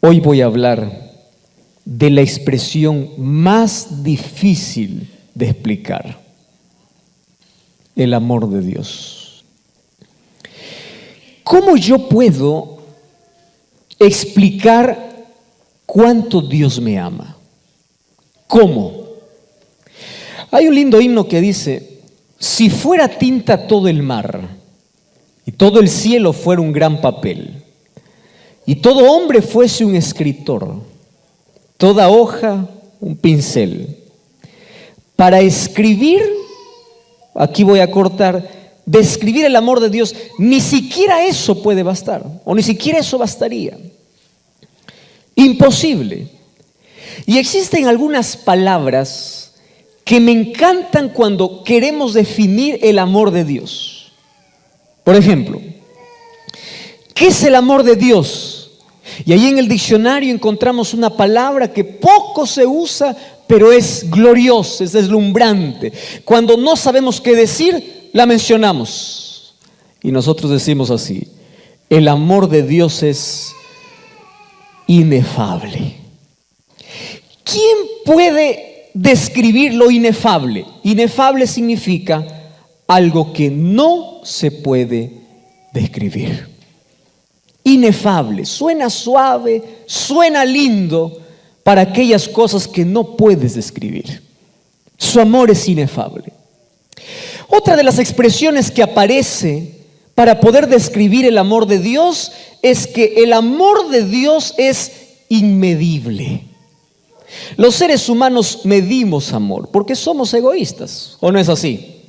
Hoy voy a hablar de la expresión más difícil de explicar: el amor de Dios. ¿Cómo yo puedo explicar cuánto Dios me ama? ¿Cómo? Hay un lindo himno que dice: si fuera tinta todo el mar, y todo el cielo fuera un gran papel, y todo hombre fuese un escritor, toda hoja un pincel, para escribir, aquí voy a cortar, describir el amor de Dios, ni siquiera eso puede bastar, o ni siquiera eso bastaría. Imposible. Y existen algunas palabras que me encantan cuando queremos definir el amor de Dios. Por ejemplo, ¿qué es el amor de Dios? Y ahí en el diccionario encontramos una palabra que poco se usa, pero es gloriosa, es deslumbrante. Cuando no sabemos qué decir, la mencionamos. Y nosotros decimos así: el amor de Dios es inefable. ¿Quién puede describir lo inefable? Inefable significa algo que no se puede describir. Inefable, suena suave, suena lindo para aquellas cosas que no puedes describir. Su amor es inefable. Otra de las expresiones que aparece para poder describir el amor de Dios es que el amor de Dios es inmedible. Los seres humanos medimos amor porque somos egoístas, ¿o no es así?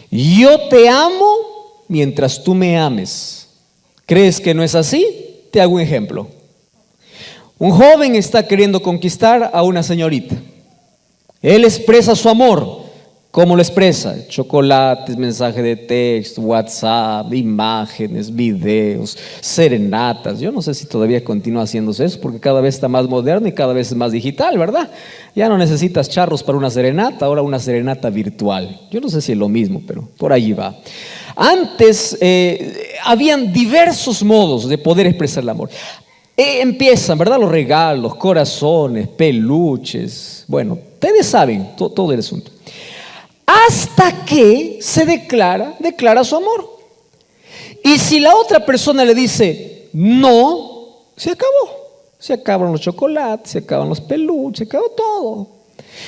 Yo te amo mientras tú me ames. ¿Crees que no es así? Te hago un ejemplo. Un joven está queriendo conquistar a una señorita. Él expresa su amor. ¿Cómo lo expresa? Chocolates, mensaje de texto, WhatsApp, imágenes, videos, serenatas. Yo no sé si todavía continúa haciéndose eso, porque cada vez está más moderno y cada vez es más digital, ¿verdad? Ya no necesitas charros para una serenata, ahora una serenata virtual. Yo no sé si es lo mismo, pero por allí va. Antes habían diversos modos de poder expresar el amor. Empiezan, ¿verdad? Los regalos, corazones, peluches. Bueno, ustedes saben todo el asunto. Hasta que se declara su amor. Y si la otra persona le dice no, se acabó. Se acaban los chocolates, se acaban los peluches, se acabó todo.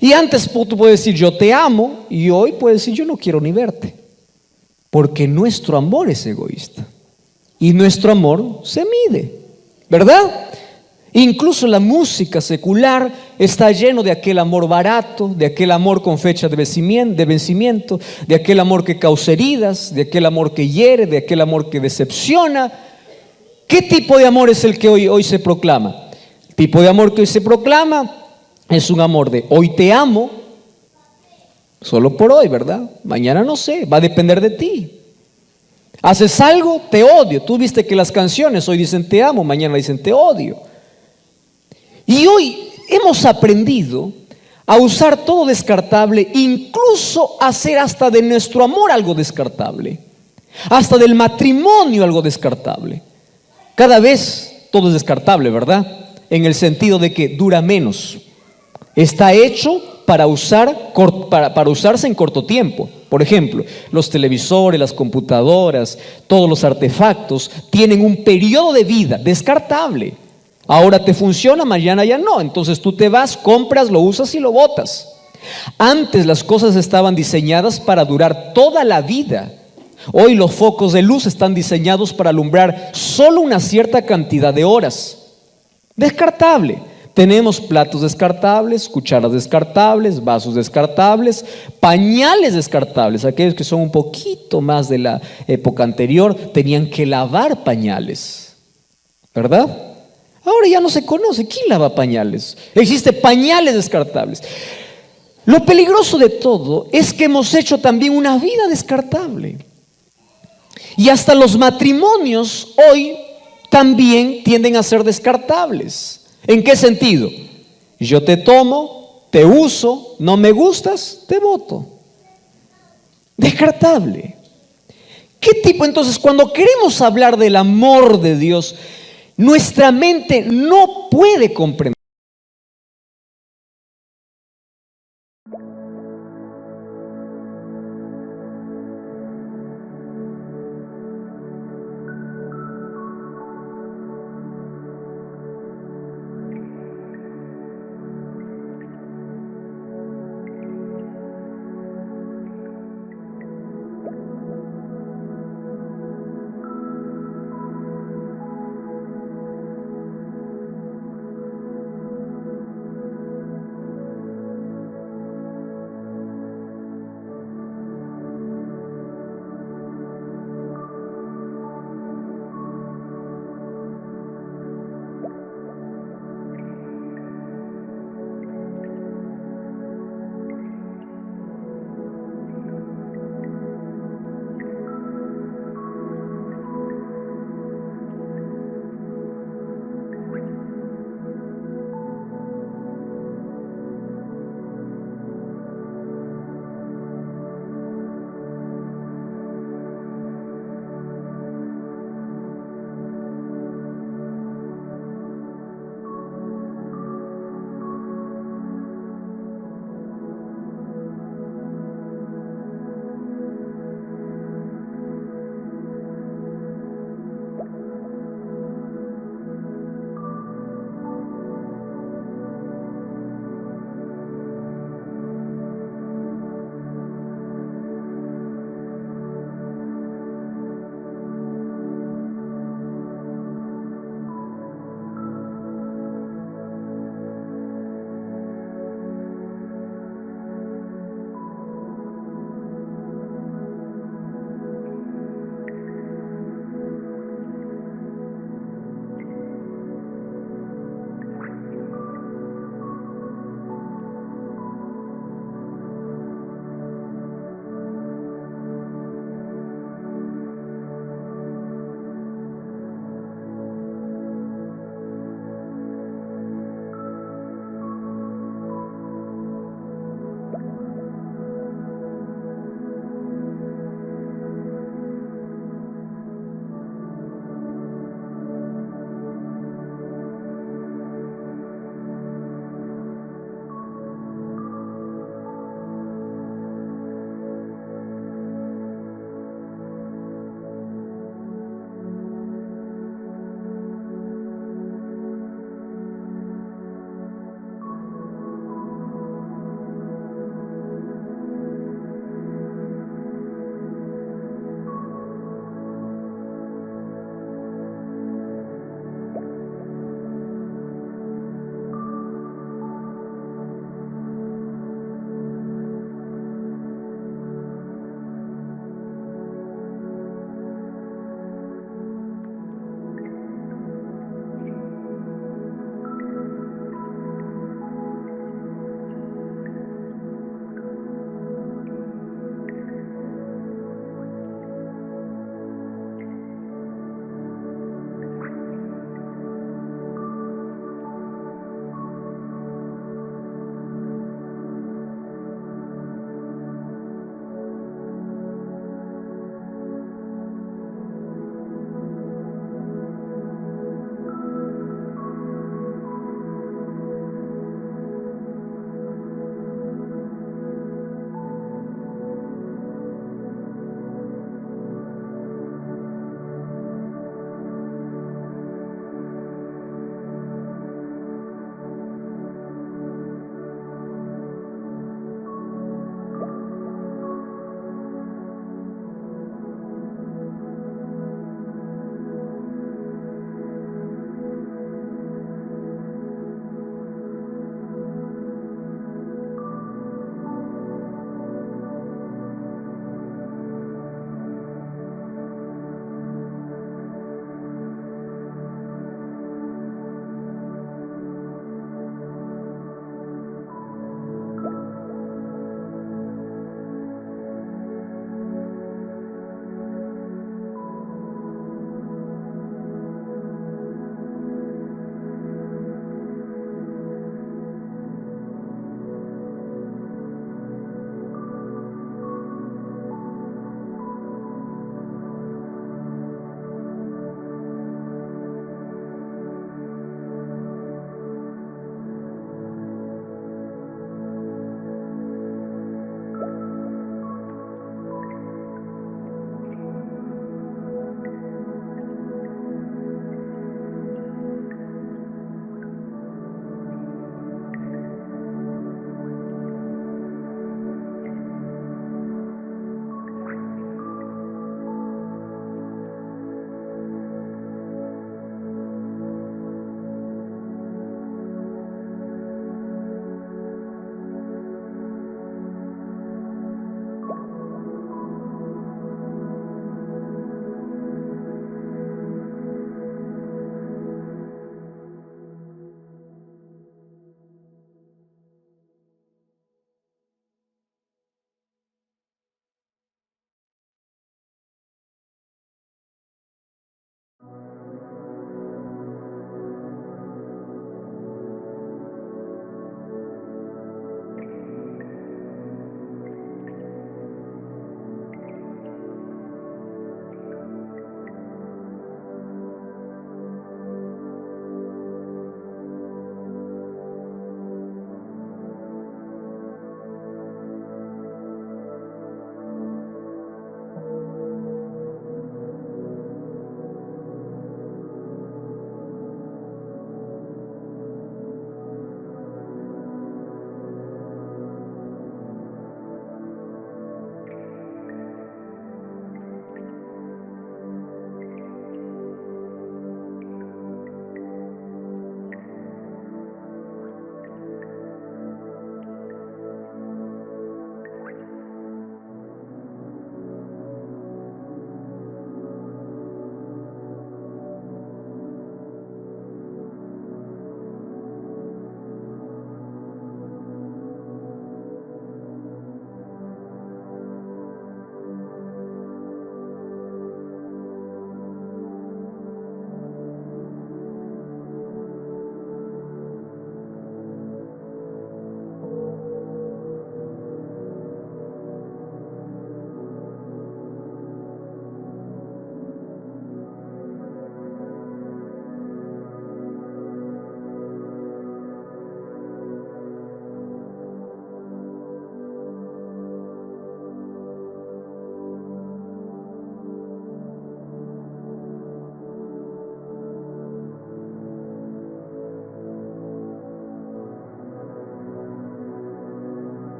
Y antes tú puedes decir yo te amo, y hoy puedes decir yo no quiero ni verte. Porque nuestro amor es egoísta. Y nuestro amor se mide, ¿verdad? Incluso la música secular está lleno de aquel amor barato, de aquel amor con fecha de vencimiento, de aquel amor que causa heridas, de aquel amor que hiere, de aquel amor que decepciona. ¿Qué tipo de amor es el que hoy se proclama? El tipo de amor que hoy se proclama es un amor de hoy te amo, solo por hoy, ¿verdad? Mañana no sé, va a depender de ti. Haces algo, te odio. Tú viste que las canciones hoy dicen te amo, mañana dicen te odio. Y hoy hemos aprendido a usar todo descartable, incluso hacer hasta de nuestro amor algo descartable, hasta del matrimonio algo descartable. Cada vez todo es descartable, ¿verdad? En el sentido de que dura menos. Está hecho para usarse en corto tiempo. Por ejemplo, los televisores, las computadoras, todos los artefactos tienen un periodo de vida descartable. Ahora te funciona, mañana ya no. Entonces tú te vas, compras, lo usas y lo botas. Antes las cosas estaban diseñadas para durar toda la vida. Hoy los focos de luz están diseñados para alumbrar solo una cierta cantidad de horas. Descartable. Tenemos platos descartables, cucharas descartables, vasos descartables, pañales descartables. Aquellos que son un poquito más de la época anterior tenían que lavar pañales, ¿verdad? Ahora ya no se conoce. ¿Quién lava pañales? Existen pañales descartables. Lo peligroso de todo es que hemos hecho también una vida descartable. Y hasta los matrimonios hoy también tienden a ser descartables. ¿En qué sentido? Yo te tomo, te uso, no me gustas, te boto. Descartable. ¿Qué tipo? Entonces, cuando queremos hablar del amor de Dios, Nuestra mente no puede comprender.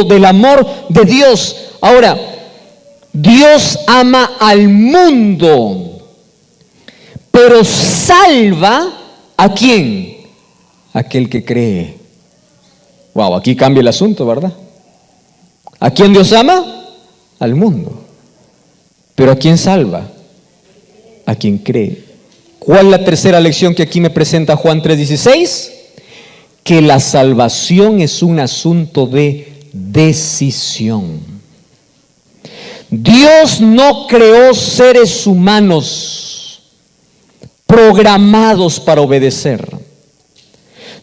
aspecto del amor de Dios. Ahora, Dios ama al mundo, pero salva ¿a quién? Aquel que cree. Wow, aquí cambia el asunto, ¿verdad? ¿A quién Dios ama? Al mundo. ¿Pero a quién salva? A quien cree. ¿Cuál es la tercera lección que aquí me presenta Juan 3:16? Que la salvación es un asunto de decisión. Dios no creó seres humanos programados para obedecer.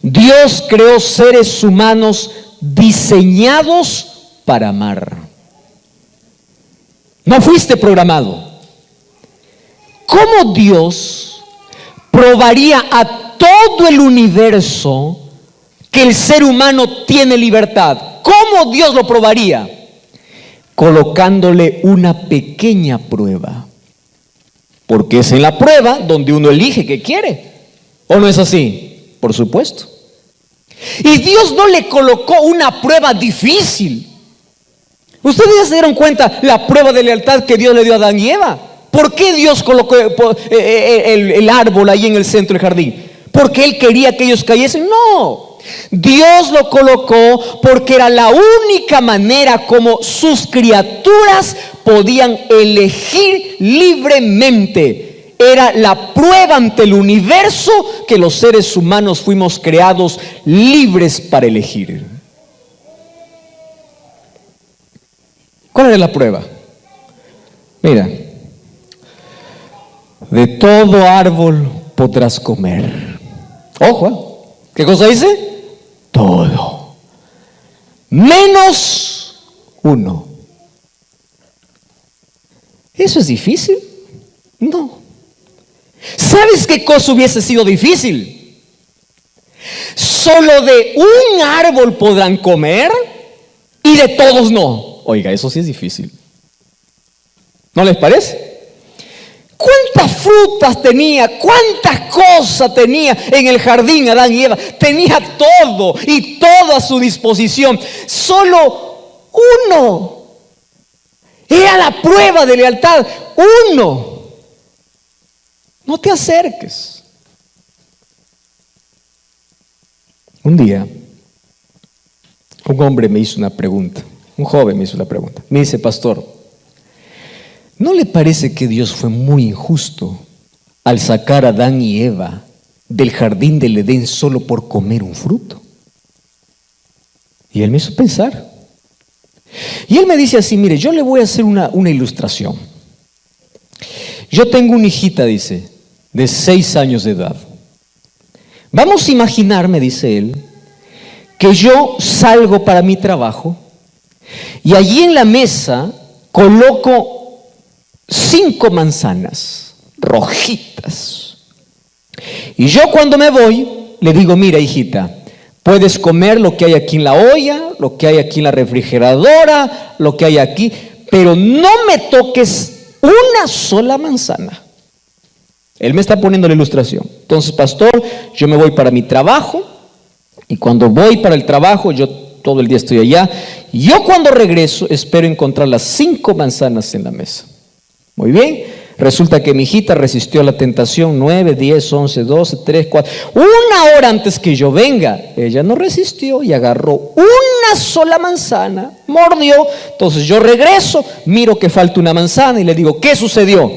Dios creó seres humanos diseñados para amar. No fuiste programado. ¿Cómo Dios probaría a todo el universo que el ser humano tiene libertad? ¿Cómo Dios lo probaría? Colocándole una pequeña prueba. Porque es en la prueba donde uno elige qué quiere. ¿O no es así? Por supuesto. Y Dios no le colocó una prueba difícil. Ustedes ya se dieron cuenta la prueba de lealtad que Dios le dio a Adán y Eva. ¿Por qué Dios colocó el árbol ahí en el centro del jardín? ¿Porque Él quería que ellos cayesen? No. Dios lo colocó porque era la única manera como sus criaturas podían elegir libremente. Era la prueba ante el universo que los seres humanos fuimos creados libres para elegir. ¿Cuál era la prueba? Mira, de todo árbol podrás comer. Ojo, ¿qué cosa dice? Todo. Menos uno. ¿Eso es difícil? No. ¿Sabes qué cosa hubiese sido difícil? Solo de un árbol podrán comer y de todos no. Oiga, eso sí es difícil. ¿No les parece? ¿Cuántas frutas tenía? ¿Cuántas cosas tenía en el jardín Adán y Eva? Tenía todo y todo a su disposición. Solo uno. Era la prueba de lealtad. Uno. No te acerques. Un día, un hombre me hizo una pregunta. Un joven me hizo la pregunta. Me dice, pastor, ¿no le parece que Dios fue muy injusto al sacar a Adán y Eva del jardín del Edén solo por comer un fruto? Y él me hizo pensar. Y él me dice así, mire, yo le voy a hacer una ilustración. Yo tengo una hijita, dice, de 6 años de edad. Vamos a imaginar, me dice él, que yo salgo para mi trabajo y allí en la mesa coloco 5 manzanas rojitas. Y yo cuando me voy, le digo, mira hijita, puedes comer lo que hay aquí en la olla, lo que hay aquí en la refrigeradora, lo que hay aquí, pero no me toques una sola manzana. Él me está poniendo la ilustración. Entonces, pastor, yo me voy para mi trabajo y cuando voy para el trabajo, yo todo el día estoy allá. Yo cuando regreso espero encontrar las 5 manzanas en la mesa. Muy bien. Resulta que mi hijita resistió la tentación 9, 10, 11, 12, 3, 4. 1 hora antes que yo venga, ella no resistió y agarró una sola manzana, mordió. Entonces yo regreso, miro que falta una manzana y le digo, ¿qué sucedió?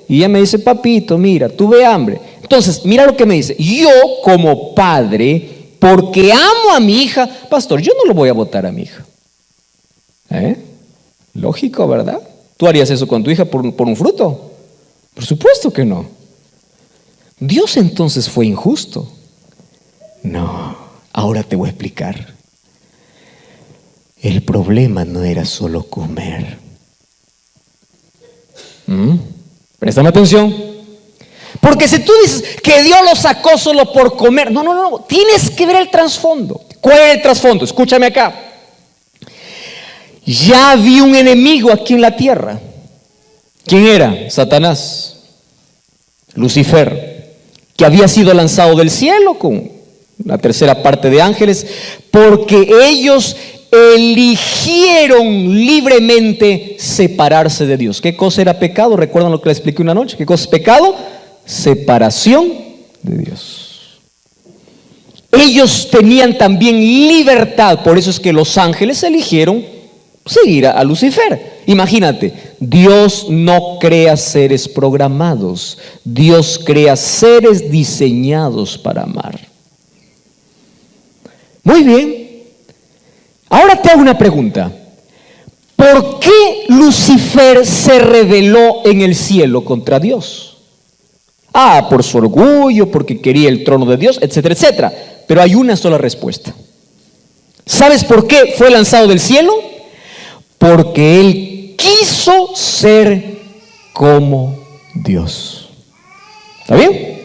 Y ella me dice, papito, mira, tuve hambre. Entonces, mira lo que me dice. Yo como padre, porque amo a mi hija, pastor, yo no lo voy a botar a mi hija. Lógico, ¿verdad? ¿Tú harías eso con tu hija por un fruto? Por supuesto que no. ¿Dios entonces fue injusto? No, ahora te voy a explicar. El problema no era solo comer. Préstame atención. Porque si tú dices que Dios lo sacó solo por comer, no, tienes que ver el trasfondo. ¿Cuál es el trasfondo? Escúchame acá. Ya había un enemigo aquí en la tierra. ¿Quién era? Satanás, Lucifer, que había sido lanzado del cielo con la tercera parte de ángeles, porque ellos eligieron libremente separarse de Dios. ¿Qué cosa era pecado? ¿Recuerdan lo que les expliqué una noche? ¿Qué cosa es pecado? Separación de Dios. Ellos tenían también libertad, por eso es que los ángeles eligieron seguir a Lucifer. Imagínate, Dios no crea seres programados, Dios crea seres diseñados para amar. Muy bien. Ahora te hago una pregunta. ¿Por qué Lucifer se rebeló en el cielo contra Dios? Por su orgullo, porque quería el trono de Dios, etcétera, etcétera. Pero hay una sola respuesta. ¿Sabes por qué fue lanzado del cielo? Porque él quiso ser como Dios. ¿Está bien?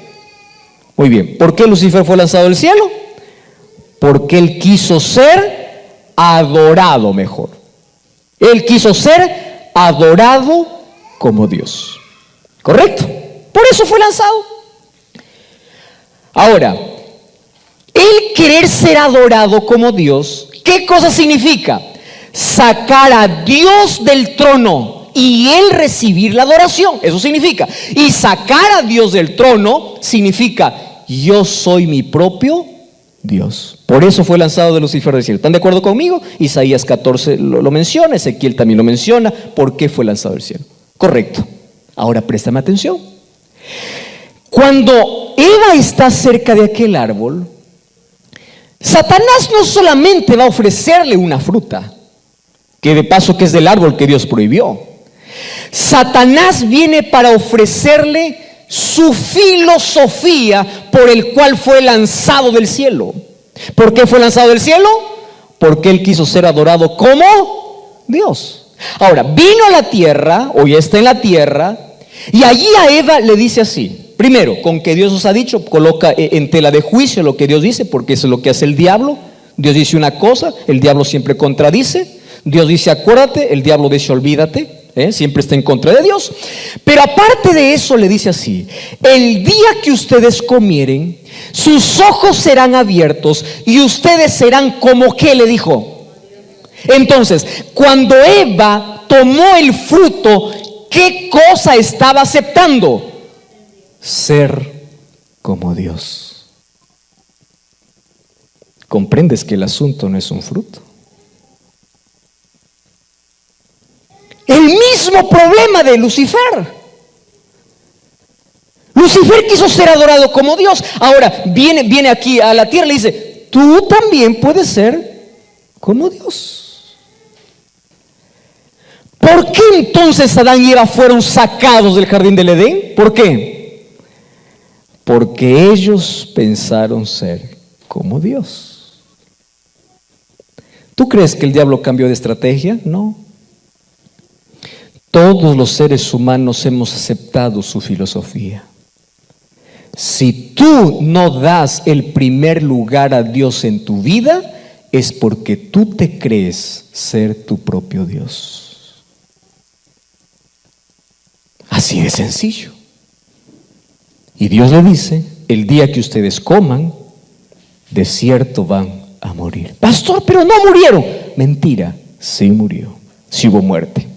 Muy bien. ¿Por qué Lucifer fue lanzado del cielo? Porque él quiso ser adorado mejor. Él quiso ser adorado como Dios. ¿Correcto? Por eso fue lanzado. Ahora, el querer ser adorado como Dios, ¿qué cosa significa? Sacar a Dios del trono y él recibir la adoración. Eso significa. Y sacar a Dios del trono significa: yo soy mi propio Dios. Por eso fue lanzado de Lucifer del cielo. ¿Están de acuerdo conmigo? Isaías 14 lo menciona, Ezequiel también lo menciona. ¿Por qué fue lanzado del cielo? Correcto. Ahora préstame atención. Cuando Eva está cerca de aquel árbol, Satanás no solamente va a ofrecerle una fruta, que de paso que es del árbol que Dios prohibió. Satanás viene para ofrecerle su filosofía por el cual fue lanzado del cielo. ¿Por qué fue lanzado del cielo? Porque él quiso ser adorado como Dios. Ahora, vino a la tierra, o ya está en la tierra, y allí a Eva le dice así. Primero, con que Dios os ha dicho, coloca en tela de juicio lo que Dios dice, porque eso es lo que hace el diablo. Dios dice una cosa, el diablo siempre contradice. Dios dice acuérdate, el diablo dice olvídate. Siempre está en contra de Dios. Pero aparte de eso le dice así: el día que ustedes comieren, sus ojos serán abiertos y ustedes serán como, ¿qué le dijo? Entonces, cuando Eva tomó el fruto, ¿qué cosa estaba aceptando? Ser como Dios. ¿Comprendes que el asunto no es un fruto? El mismo problema de Lucifer. Lucifer quiso ser adorado como Dios. Ahora viene aquí a la tierra y le dice: tú también puedes ser como Dios. ¿Por qué entonces Adán y Eva fueron sacados del jardín del Edén? ¿Por qué? Porque ellos pensaron ser como Dios. ¿Tú crees que el diablo cambió de estrategia? No. Todos los seres humanos hemos aceptado su filosofía. Si tú no das el primer lugar a Dios en tu vida, es porque tú te crees ser tu propio Dios. Así de sencillo. Y Dios le dice: el día que ustedes coman, de cierto van a morir. Pastor, pero no murieron. Mentira, sí murió, sí hubo muerte.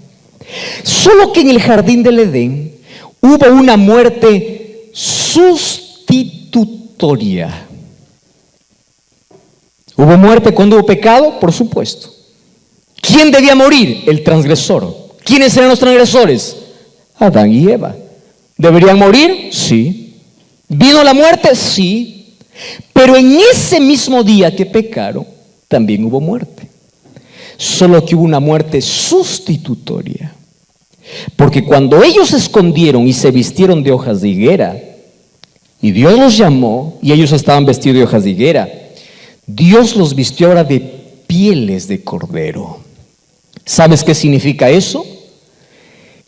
Solo que en el jardín del Edén hubo una muerte sustitutoria. ¿Hubo muerte cuando hubo pecado? Por supuesto. ¿Quién debía morir? El transgresor. ¿Quiénes eran los transgresores? Adán y Eva. ¿Deberían morir? Sí. ¿Vino la muerte? Sí. Pero en ese mismo día que pecaron, también hubo muerte. Solo que hubo una muerte sustitutoria. Porque cuando ellos se escondieron y se vistieron de hojas de higuera, y Dios los llamó, y ellos estaban vestidos de hojas de higuera, Dios los vistió ahora de pieles de cordero. ¿Sabes qué significa eso?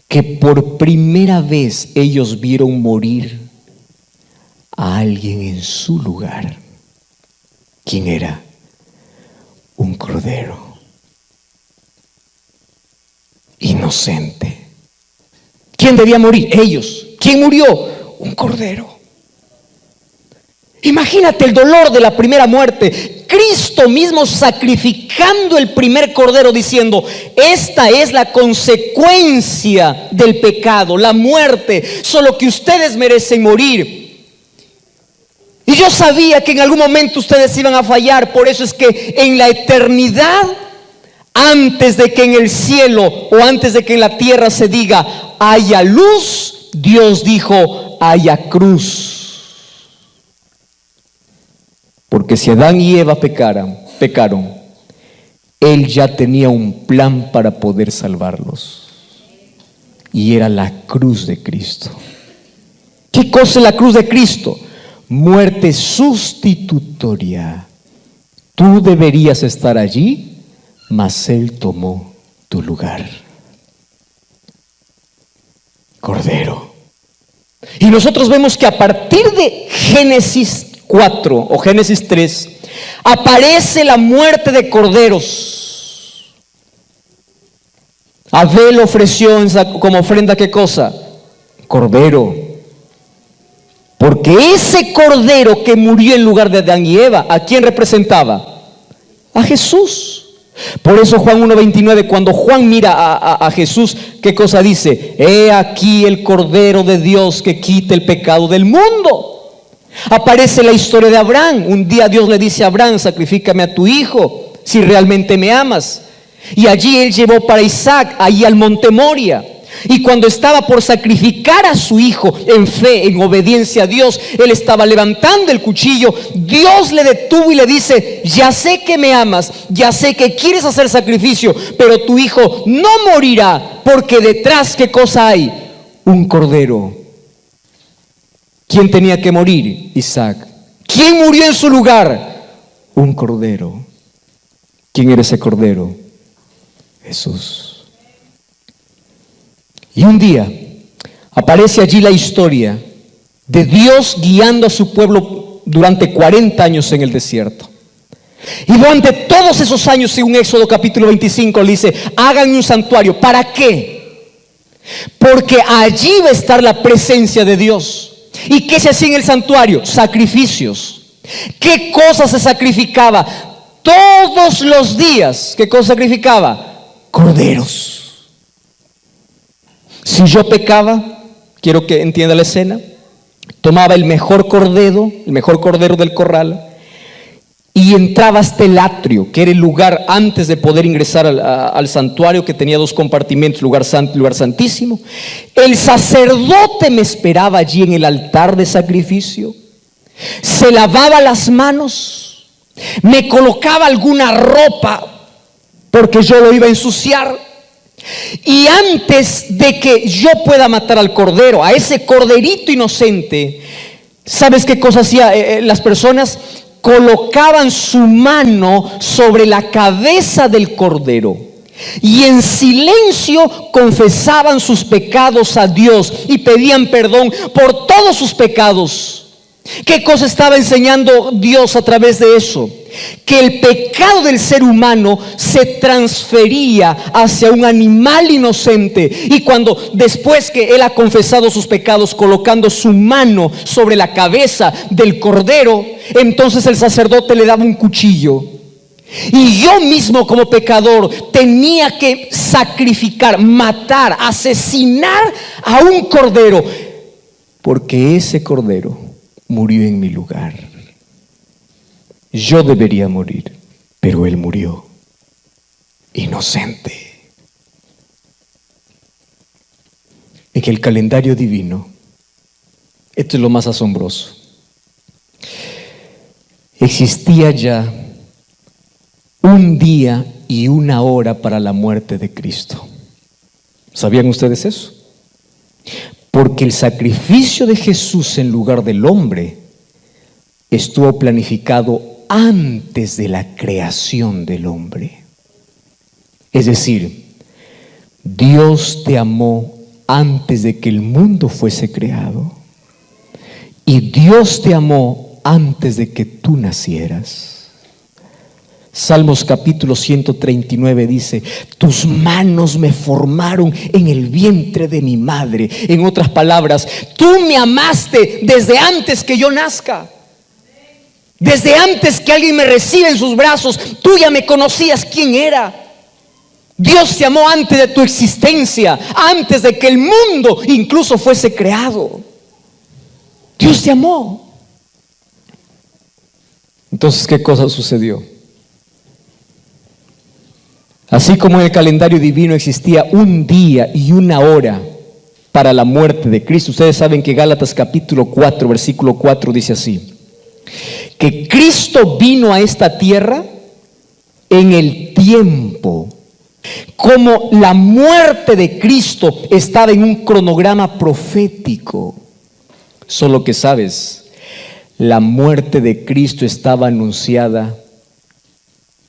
Que por primera vez ellos vieron morir a alguien en su lugar. ¿Quién era? Un cordero inocente. ¿Quién debía morir? Ellos. ¿Quién murió? Un cordero. Imagínate el dolor de la primera muerte. Cristo mismo sacrificando el primer cordero, diciendo: esta es la consecuencia del pecado, la muerte, solo que ustedes merecen morir. Y yo sabía que en algún momento ustedes iban a fallar. Por eso es que en la eternidad, antes de que en el cielo o antes de que en la tierra se diga haya luz, Dios dijo haya cruz. Porque si Adán y Eva pecaron, Él ya tenía un plan para poder salvarlos. Y era la cruz de Cristo. ¿Qué cosa es la cruz de Cristo? Muerte sustitutoria. Tú deberías estar allí, mas Él tomó tu lugar. Cordero. Y nosotros vemos que a partir de Génesis 4 o Génesis 3 aparece la muerte de corderos. Abel ofreció como ofrenda, ¿qué cosa? Cordero. Porque ese cordero que murió en lugar de Adán y Eva, ¿a quién representaba? A Jesús. Por eso Juan 1:29, cuando Juan mira a Jesús, ¿qué cosa dice? He aquí el Cordero de Dios que quita el pecado del mundo. Aparece la historia de Abraham. Un día Dios le dice a Abraham: sacrifícame a tu hijo si realmente me amas. Y allí él llevó para Isaac, allí al monte Moria. Y cuando estaba por sacrificar a su hijo en fe, en obediencia a Dios, él estaba levantando el cuchillo. Dios le detuvo y le dice: ya sé que me amas, ya sé que quieres hacer sacrificio, pero tu hijo no morirá, porque detrás, ¿qué cosa hay? Un cordero. ¿Quién tenía que morir? Isaac. ¿Quién murió en su lugar? Un cordero. ¿Quién era ese cordero? Jesús. Y un día aparece allí la historia de Dios guiando a su pueblo durante 40 años en el desierto. Y durante todos esos años, según Éxodo capítulo 25, le dice: hagan un santuario. ¿Para qué? Porque allí va a estar la presencia de Dios. ¿Y qué se hacía en el santuario? Sacrificios. ¿Qué cosa se sacrificaba? Todos los días. ¿Qué cosa sacrificaba? Corderos. Si yo pecaba, quiero que entienda la escena, tomaba el mejor cordero del corral, y entraba hasta el atrio, que era el lugar antes de poder ingresar al santuario, que tenía 2 compartimentos, lugar santo y lugar santísimo. El sacerdote me esperaba allí en el altar de sacrificio, se lavaba las manos, me colocaba alguna ropa porque yo lo iba a ensuciar. Y antes de que yo pueda matar al cordero, a ese corderito inocente, ¿sabes qué cosa hacía las personas? Colocaban su mano sobre la cabeza del cordero y en silencio confesaban sus pecados a Dios y pedían perdón por todos sus pecados. ¿Qué cosa estaba enseñando Dios a través de eso? Que el pecado del ser humano se transfería hacia un animal inocente. Y cuando después que él ha confesado sus pecados, colocando su mano sobre la cabeza del cordero, entonces el sacerdote le daba un cuchillo. Y yo mismo, como pecador, tenía que sacrificar, matar, asesinar a un cordero, porque ese cordero murió en mi lugar. Yo debería morir, pero Él murió inocente. En el calendario divino, esto es lo más asombroso, existía ya un día y una hora para la muerte de Cristo. ¿Sabían ustedes eso? Porque el sacrificio de Jesús en lugar del hombre estuvo planificado antes de la creación del hombre. Es decir, Dios te amó antes de que el mundo fuese creado, y Dios te amó antes de que tú nacieras. Salmos capítulo 139 dice: tus manos me formaron en el vientre de mi madre. En otras palabras, tú me amaste desde antes que yo nazca. Desde antes que alguien me reciba en sus brazos, tú ya me conocías quién era. Dios te amó antes de tu existencia, antes de que el mundo incluso fuese creado. Dios te amó. Entonces, ¿qué cosa sucedió? Así como en el calendario divino existía un día y una hora para la muerte de Cristo, ustedes saben que Gálatas capítulo 4, versículo 4 dice así: que Cristo vino a esta tierra en el tiempo. Como la muerte de Cristo estaba en un cronograma profético. Solo que sabes, la muerte de Cristo estaba anunciada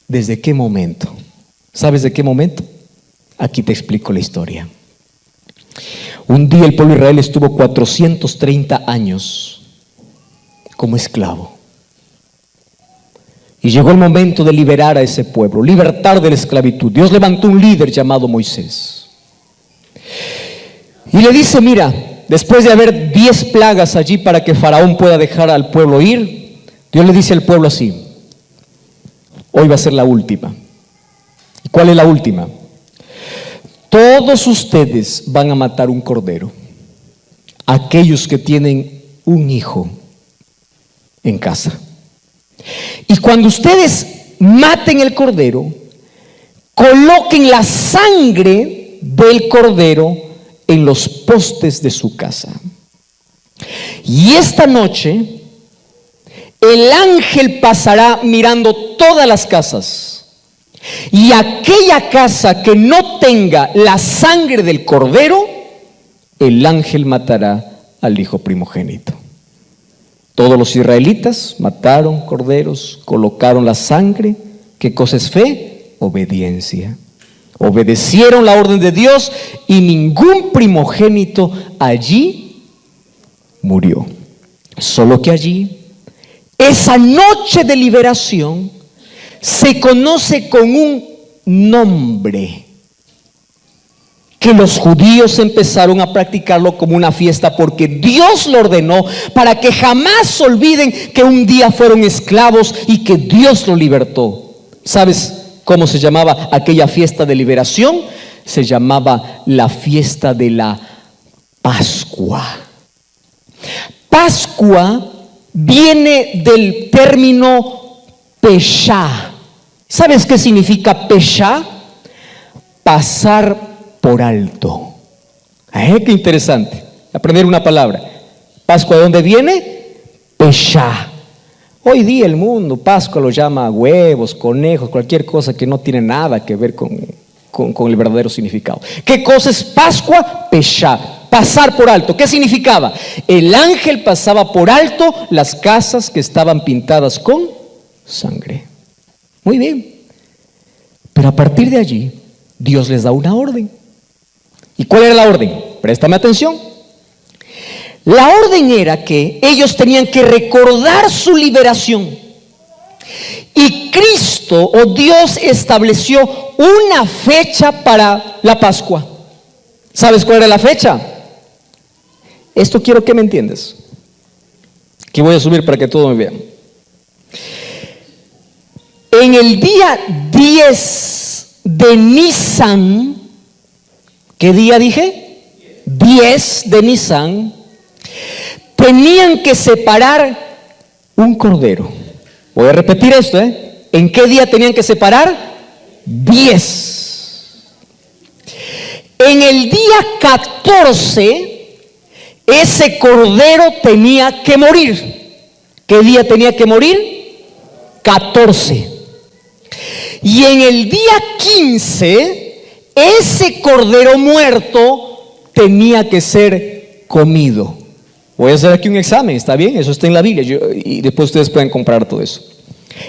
¿desde qué momento? ¿Sabes de qué momento? Aquí te explico la historia. Un día el pueblo de Israel estuvo 430 años como esclavo. Y llegó el momento de liberar a ese pueblo, libertar de la esclavitud. Dios levantó un líder llamado Moisés. Y le dice, mira, después de haber 10 plagas allí para que Faraón pueda dejar al pueblo ir, Dios le dice al pueblo así: hoy va a ser la última. ¿Y cuál es la última? Todos ustedes van a matar un cordero. Aquellos que tienen un hijo en casa. Y cuando ustedes maten el cordero, coloquen la sangre del cordero en los postes de su casa. Y esta noche el ángel pasará mirando todas las casas, y aquella casa que no tenga la sangre del cordero, el ángel matará al hijo primogénito. Todos los israelitas mataron corderos, colocaron la sangre. ¿Qué cosa es fe? Obediencia. Obedecieron la orden de Dios y ningún primogénito allí murió. Solo que allí, esa noche de liberación, se conoce con un nombre que los judíos empezaron a practicarlo como una fiesta, porque Dios lo ordenó para que jamás olviden que un día fueron esclavos y que Dios lo libertó. ¿Sabes cómo se llamaba aquella fiesta de liberación? Se llamaba la fiesta de la Pascua. Pascua viene del término Peshá. ¿Sabes qué significa Peshá? Pasar por alto. Qué interesante aprender una palabra. Pascua, ¿de dónde viene? Peshá. Hoy día el mundo Pascua lo llama huevos, conejos, cualquier cosa que no tiene nada que ver con el verdadero significado. ¿Qué cosa es Pascua? Peshá, pasar por alto. ¿Qué significaba? El ángel pasaba por alto las casas que estaban pintadas con sangre. Muy bien. Pero a partir de allí, Dios les da una orden. ¿Y cuál era la orden? Préstame atención. La orden era que ellos tenían que recordar su liberación. Y Cristo o Dios estableció una fecha para la Pascua. ¿Sabes cuál era la fecha? Esto quiero que me entiendas. Aquí voy a subir para que todos me vean. En el día 10 de Nisan, ¿qué día dije? 10 de Nisan, tenían que separar un cordero. Voy a repetir esto, ¿En qué día tenían que separar? 10. En el día 14, ese cordero tenía que morir. ¿Qué día tenía que morir? 14. Y en el día 15, ese cordero muerto tenía que ser comido. Voy a hacer aquí un examen, ¿está bien? Eso está en la Biblia, y después ustedes pueden comprar todo eso.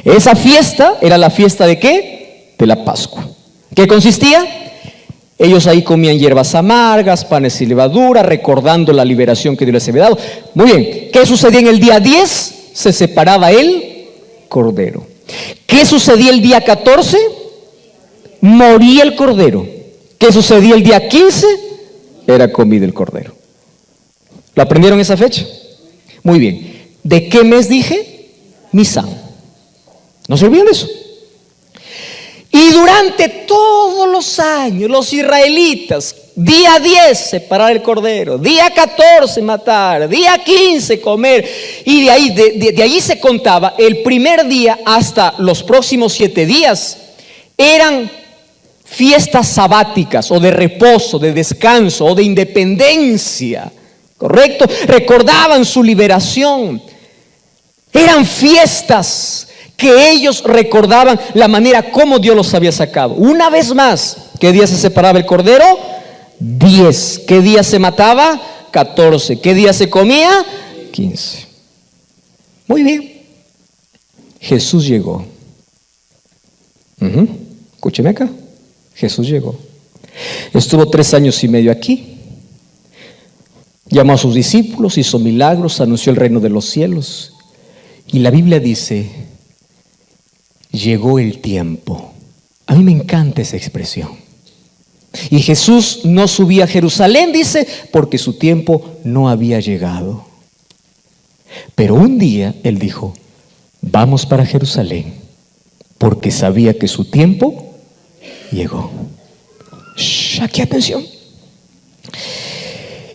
Esa fiesta era la fiesta ¿de qué? De la Pascua. ¿Qué consistía? Ellos ahí comían hierbas amargas, panes y levadura, recordando la liberación que Dios les había dado. Muy bien, ¿qué sucedía en el día 10? Se separaba el cordero. ¿Qué sucedía el día 14? Moría el cordero. ¿Qué sucedía el día 15? Era comido el cordero. ¿Lo aprendieron esa fecha? Muy bien. ¿De qué mes dije? Nisan. No se olviden de eso. Y durante todos los años, los israelitas, día 10 separar el cordero, día 14 matar, día 15 comer, y de ahí se contaba el primer día hasta los próximos 7 días. Eran fiestas sabáticas o de reposo, de descanso o de independencia, ¿correcto? Recordaban su liberación. Eran fiestas que ellos recordaban la manera como Dios los había sacado. Una vez más, ¿qué día se separaba el cordero? 10. ¿Qué día se mataba? 14. ¿Qué día se comía? 15. Muy bien. Jesús llegó. Escúcheme acá. Jesús llegó. Estuvo 3 años y medio aquí. Llamó a sus discípulos, hizo milagros, anunció el reino de los cielos. Y la Biblia dice, llegó el tiempo. A mí me encanta esa expresión. Y Jesús no subía a Jerusalén, dice, porque su tiempo no había llegado. Pero un día Él dijo, vamos para Jerusalén, porque sabía que su tiempo llegó. Aquí atención.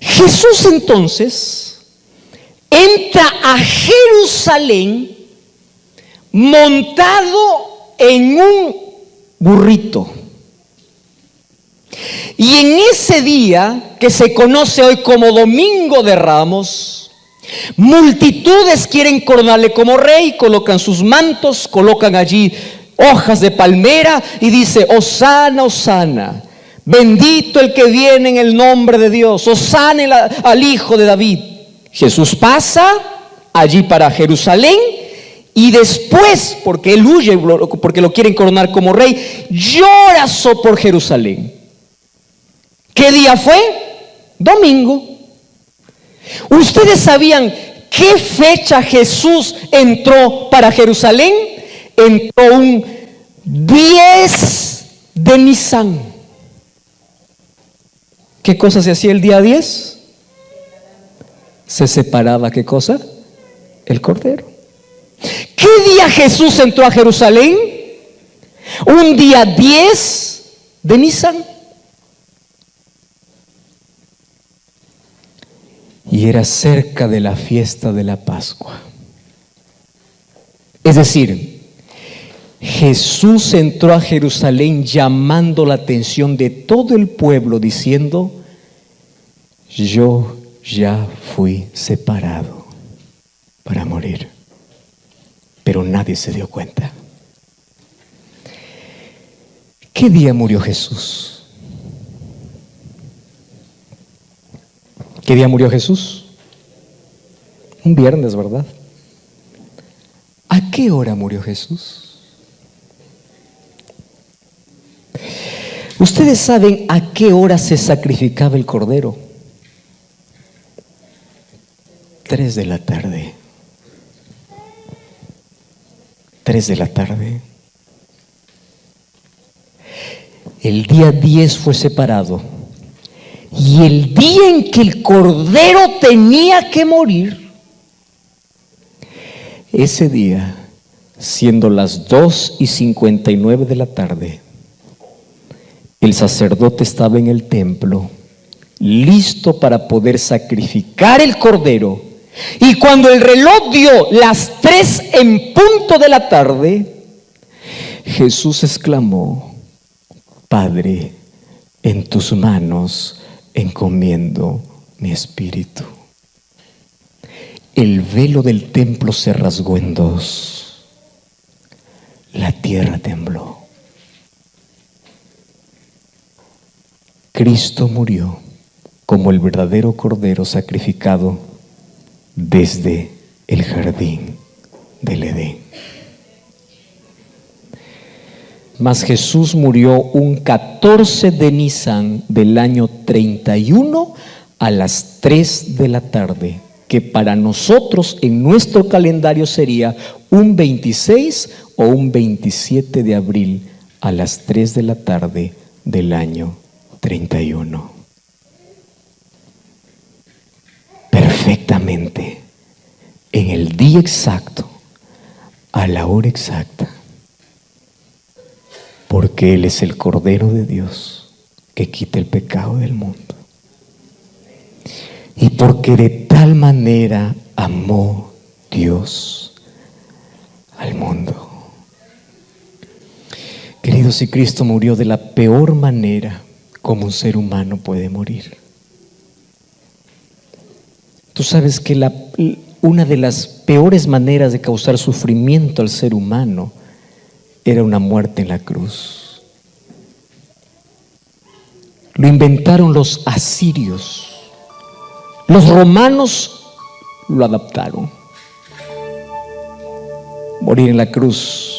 Jesús entonces entra a Jerusalén montado en un burrito. Y en ese día, que se conoce hoy como Domingo de Ramos, multitudes quieren coronarle como rey, colocan sus mantos, colocan allí hojas de palmera y dice, Hosana, Hosana, bendito el que viene en el nombre de Dios, Hosana al Hijo de David. Jesús pasa allí para Jerusalén y después, porque él huye, porque lo quieren coronar como rey, llora por Jerusalén. ¿Qué día fue? Domingo. ¿Ustedes sabían qué fecha Jesús entró para Jerusalén? Entró un 10 de Nisan. ¿Qué cosa se hacía el día 10? Se separaba, ¿qué cosa? El cordero. ¿Qué día Jesús entró a Jerusalén? Un día 10 de Nisan. Y era cerca de la fiesta de la Pascua. Es decir, Jesús entró a Jerusalén llamando la atención de todo el pueblo diciendo, yo ya fui separado para morir. Pero nadie se dio cuenta. ¿Qué día murió Jesús? ¿Qué día murió Jesús? Un viernes, ¿verdad? ¿A qué hora murió Jesús? ¿Ustedes saben a qué hora se sacrificaba el cordero? 3 de la tarde. 3 de la tarde. El día 10 fue separado. Y el día en que el cordero tenía que morir, ese día, siendo las 2:59 de la tarde, el sacerdote estaba en el templo, listo para poder sacrificar el cordero. Y cuando el reloj dio las 3 en punto de la tarde, Jesús exclamó, Padre, en tus manos encomiendo mi espíritu. El velo del templo se rasgó en 2. La tierra tembló. Cristo murió como el verdadero cordero sacrificado desde el jardín del Edén. Mas Jesús murió un 14 de Nisan del año 31 a las 3 de la tarde, que para nosotros en nuestro calendario sería un 26 o un 27 de abril a las 3 de la tarde del año 31. Perfectamente, en el día exacto a la hora exacta, porque Él es el Cordero de Dios que quita el pecado del mundo. Y porque de tal manera amó Dios al mundo. Queridos, si Cristo murió de la peor manera como un ser humano puede morir. Tú sabes que una de las peores maneras de causar sufrimiento al ser humano era una muerte en la cruz. Lo inventaron los asirios. Los romanos lo adaptaron. Morir en la cruz.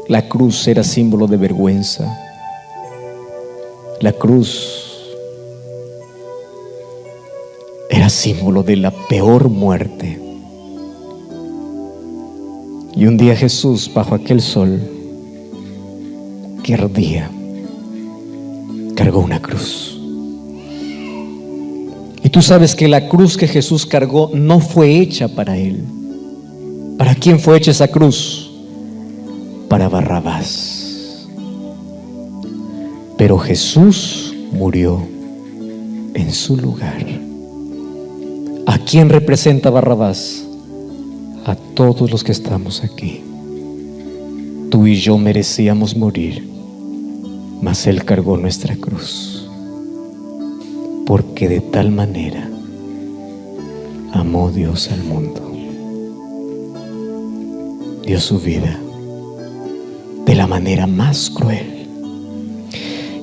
La cruz era símbolo de vergüenza. La cruz era símbolo de la peor muerte. Y un día Jesús, bajo aquel sol que ardía, cargó una cruz. Y tú sabes que la cruz que Jesús cargó no fue hecha para Él. ¿Para quién fue hecha esa cruz? Para Barrabás. Pero Jesús murió en su lugar. ¿A quién representa Barrabás? A todos los que estamos aquí. Tú y yo merecíamos morir, mas Él cargó nuestra cruz, porque de tal manera amó Dios al mundo. Dio su vida de la manera más cruel.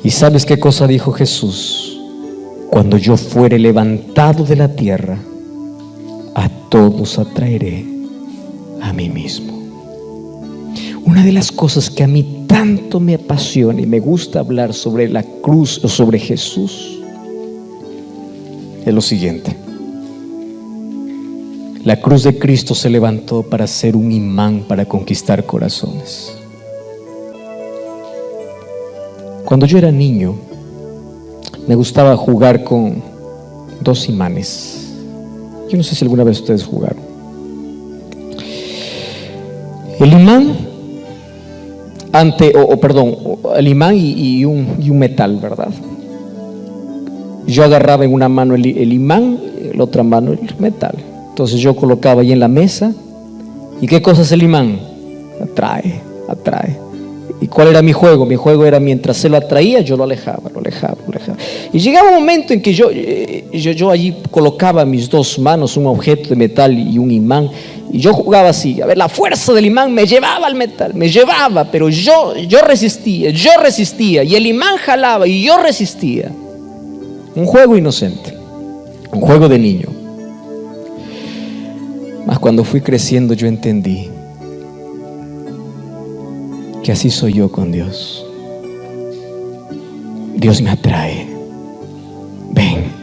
¿Y sabes qué cosa dijo Jesús? Cuando yo fuere levantado de la tierra, a todos atraeré a mí mismo. Una de las cosas que a mí tanto me apasiona y me gusta hablar sobre la cruz o sobre Jesús es lo siguiente. La cruz de Cristo se levantó para ser un imán para conquistar corazones. Cuando yo era niño, me gustaba jugar con dos imanes. Yo no sé si alguna vez ustedes jugaron. El imán el imán y un metal, ¿verdad? Yo agarraba en una mano el imán, en la otra mano el metal. Entonces yo colocaba ahí en la mesa. ¿Y qué cosa es el imán? Atrae. ¿Y cuál era mi juego? Mi juego era, mientras se lo atraía, yo lo alejaba. Y llegaba un momento en que yo allí colocaba mis dos manos, un objeto de metal y un imán, y yo jugaba así. A ver, la fuerza del imán me llevaba al metal, pero yo resistía, y el imán jalaba y yo resistía. Un juego inocente, un juego de niño. Mas cuando fui creciendo yo entendí que así soy yo con Dios. Dios me atrae. Ven.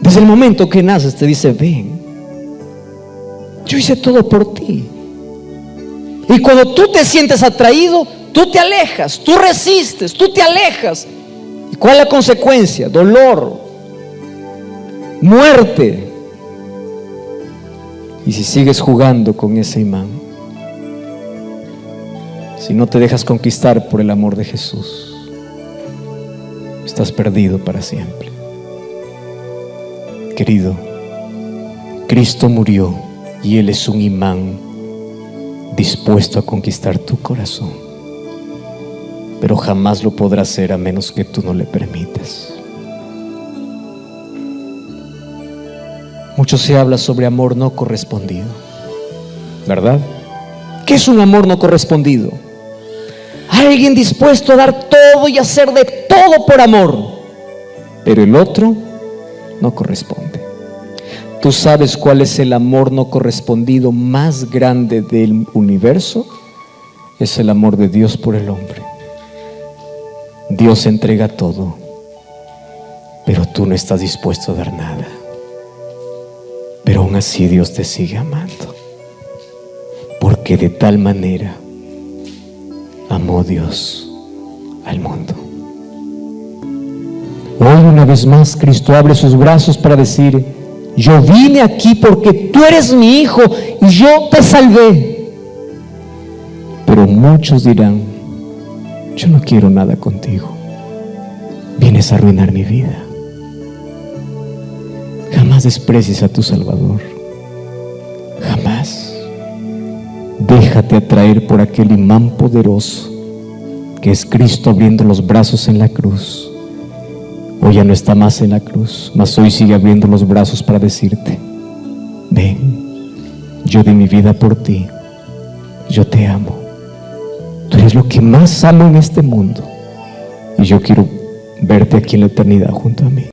Desde el momento que naces te dice, ven. Yo hice todo por ti. Y cuando tú te sientes atraído, tú te alejas, tú resistes, tú te alejas. ¿Y cuál es la consecuencia? Dolor, muerte. Y si sigues jugando con ese imán, si no te dejas conquistar por el amor de Jesús, estás perdido para siempre. Querido, Cristo murió y Él es un imán dispuesto a conquistar tu corazón, pero jamás lo podrá hacer a menos que tú no le permitas. Mucho se habla sobre amor no correspondido, ¿verdad? ¿Qué es un amor no correspondido? Alguien dispuesto a dar todo y hacer de todo por amor, pero el otro no corresponde. ¿Tú sabes cuál es el amor no correspondido más grande del universo? Es el amor de Dios por el hombre. Dios entrega todo, pero tú no estás dispuesto a dar nada. Pero aún así Dios te sigue amando, porque de tal manera amó Dios al mundo. Hoy una vez más Cristo abre sus brazos para decir: yo vine aquí porque tú eres mi hijo y yo te salvé. Pero muchos dirán: yo no quiero nada contigo, vienes a arruinar mi vida. Jamás desprecies a tu Salvador, jamás. Déjate atraer por aquel imán poderoso que es Cristo abriendo los brazos en la cruz. Hoy ya no está más en la cruz, mas hoy sigue abriendo los brazos para decirte: ven, yo di mi vida por ti, yo te amo, tú eres lo que más amo en este mundo y yo quiero verte aquí en la eternidad junto a mí.